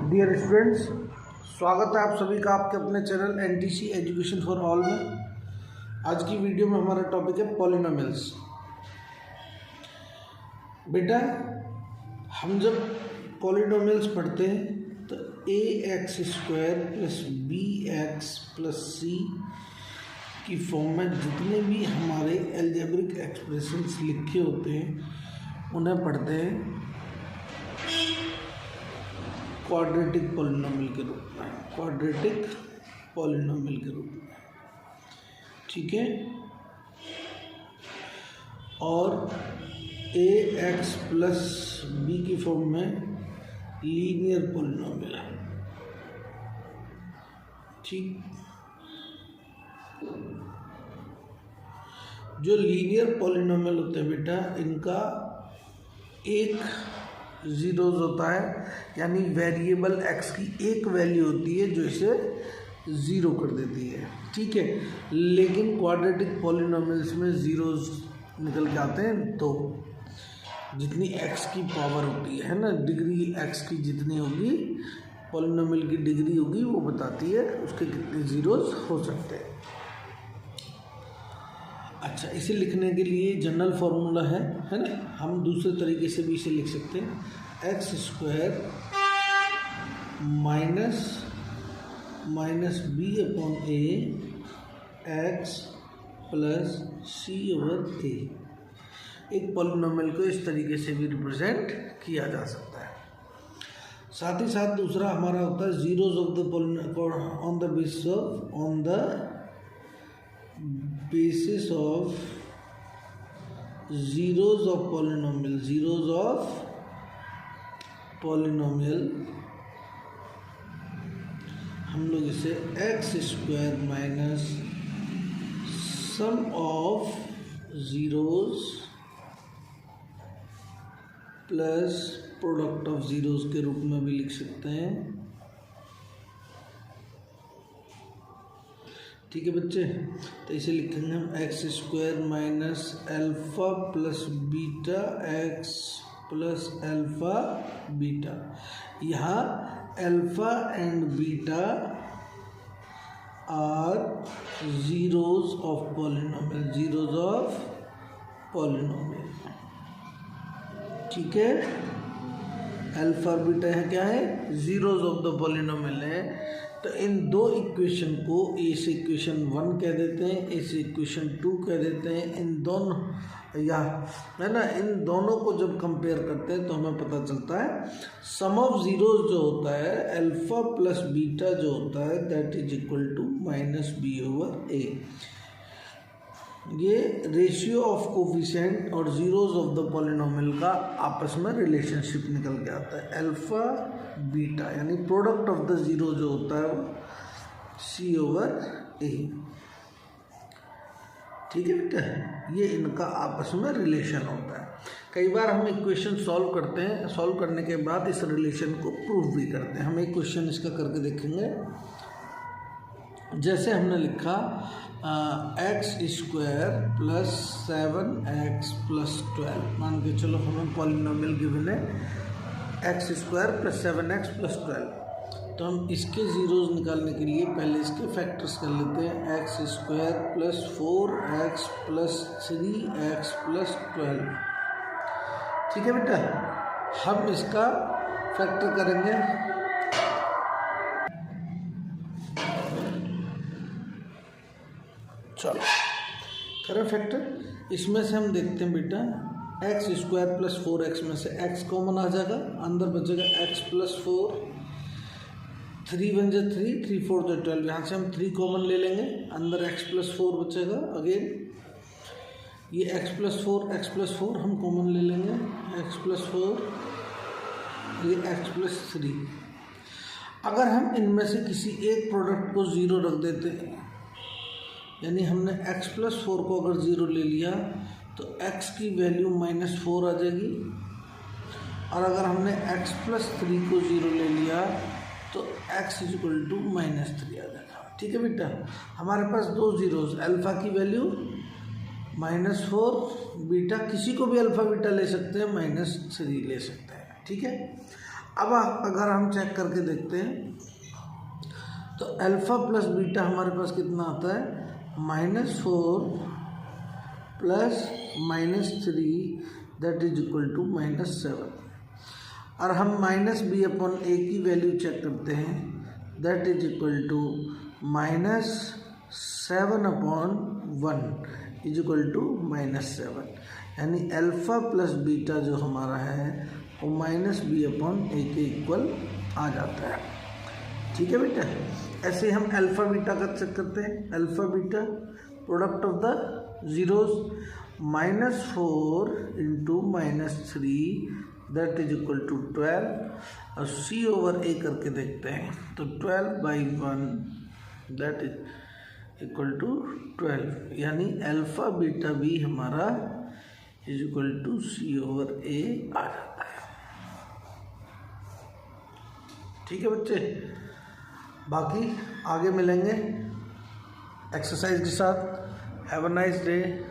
Dear students, स्वागत है आप सभी का आपके अपने channel NTC education for all में। आज की वीडियो में हमारा टॉपिक है पॉलिनोमियल्स। बेटा, हम जब पॉलिनोमियल्स पढ़ते हैं तो A x square plus B x plus C की फॉर्म में जितने भी हमारे अलजेब्रिक एक्सप्रेशंस लिखे होते हैं उन्हें पढ़ते हैं क्वाड्रेटिक पॉलिनोमियल के रूप में, क्वाड्रेटिक पॉलिनोमियल के रूप में। ठीक है। और ए एक्स प्लस बी की फॉर्म में लीनियर पॉलिनोमियल है। ठीक। जो लीनियर पॉलिनोमियल होते हैं बेटा, इनका एक जीरोज होता है, यानी वेरिएबल एक्स की एक वैल्यू होती है जो इसे ज़ीरो कर देती है। ठीक है। लेकिन क्वाड्रेटिक पॉलिनोमियल्स में ज़ीरोज निकल के आते हैं, तो जितनी एक्स की पावर होती है ना, डिग्री एक्स की जितनी होगी, पॉलिनोमियल की डिग्री होगी, वो बताती है उसके कितने ज़ीरोज हो सकते हैं। अच्छा, इसे लिखने के लिए जनरल फार्मूला है ना। हम दूसरे तरीके से भी इसे लिख सकते हैं, x square minus b upon a x plus c over a. एक पॉलिनोमियल को इस तरीके से भी रिप्रेजेंट किया जा सकता है। साथ ही साथ दूसरा हमारा होता है zeros of the polynomial on the basis of zeros of polynomial हम लोग इसे x square minus sum of zeros plus product of zeros के रूप में भी लिख सकते हैं। ठीक है बच्चे, तो इसे लिखेंगे हम x square minus alpha plus beta x plus alpha beta. यहाँ alpha and beta are zeros of polynomial. ठीक है। एल्फ़ा और बीटा है क्या है, जीरोज ऑफ द पॉलिनोमियल है। तो इन दो इक्वेशन को ए से इक्वेशन 1 कह देते हैं, ए से इक्वेशन 2 कह देते हैं। इन दोनों या है ना, इन दोनों को जब कंपेयर करते हैं तो हमें पता चलता है सम ऑफ जीरोज जो होता है अल्फा प्लस बीटा जो होता है that is equal to minus b over a. ये रेशियो ऑफ कोफिशिएंट और जीरोज ऑफ द पॉलिनोमियल का आपस में रिलेशनशिप निकल के आता है। अल्फा बीटा यानी प्रोडक्ट ऑफ द जीरो जो होता है वो सी ओवर ए। ठीक है बेटा, ये इनका आपस में रिलेशन होता है। कई बार हम इक्वेशन सॉल्व करते हैं, सॉल्व करने के बाद इस रिलेशन को प्रूव भी करते हैं। हम एक क्वेश्चन इसका करके देखेंगे। जैसे हमने लिखा x square plus 7x plus 12। मान के चलो हमें पॉलिनोमियल गिवन है x square plus 7x plus 12। तो हम इसके ज़ीरोज़ निकालने के लिए पहले इसके फैक्टर्स कर लेते हैं। X square plus 4x plus 3x plus 12। ठीक है बेटा, हम इसका फैक्टर करेंगे। चलो करें फैक्टर। इसमें से हम देखते हैं बेटा, एक्स स्क्वायर प्लस 4x में से x कॉमन आ जाएगा, अंदर बचेगा x प्लस 4, 3 1 3, 3 4 12। यहाँ से हम 3 कॉमन ले लेंगे, अंदर x प्लस 4 बचेगा। अगेन ये x प्लस 4 हम कॉमन ले लेंगे, x प्लस 4, ये x प्लस 3। अगर हम इनमें से किसी एक प्रोडक्ट को ज़ीरो रख देते हैं, यानी हमने x प्लस 4 को अगर ज़ीरो ले लिया तो x की वैल्यू -4 आ जाएगी। और अगर हमने x प्लस 3 को ज़ीरो ले लिया तो x इज इक्वल टू -3 आ जाएगा। ठीक है बेटा, हमारे पास दो ज़ीरोज़, अल्फ़ा की वैल्यू -4, बीटा किसी को भी अल्फ़ा बीटा ले सकते हैं, -3 ले सकते हैं। ठीक है। अब अगर हम चेक करके देखते हैं तो अल्फ़ा प्लस बीटा हमारे पास कितना आता है, -4 plus -3 that is equal to -7। और हम -b/a की वैल्यू चेक करते हैं, that is equal to -7/1 is equal to -7। यानी अल्फ़ा प्लस बीटा जो हमारा है वो -b/a के इक्वल आ जाता है। ठीक है बेटा, ऐसे हम अल्फ़ा बीटा का चेक करते हैं। Alpha beta product of the zeros, -4 into -3 that is equal to 12। और C/A करके देखते हैं तो 12/1 दैट इज इक्वल टू 12। यानी अल्फ़ा बीटा भी हमारा इज इक्वल टू C/A आ जाता है। ठीक है बच्चे, बाकी आगे मिलेंगे एक्सरसाइज के साथ। Have a nice day.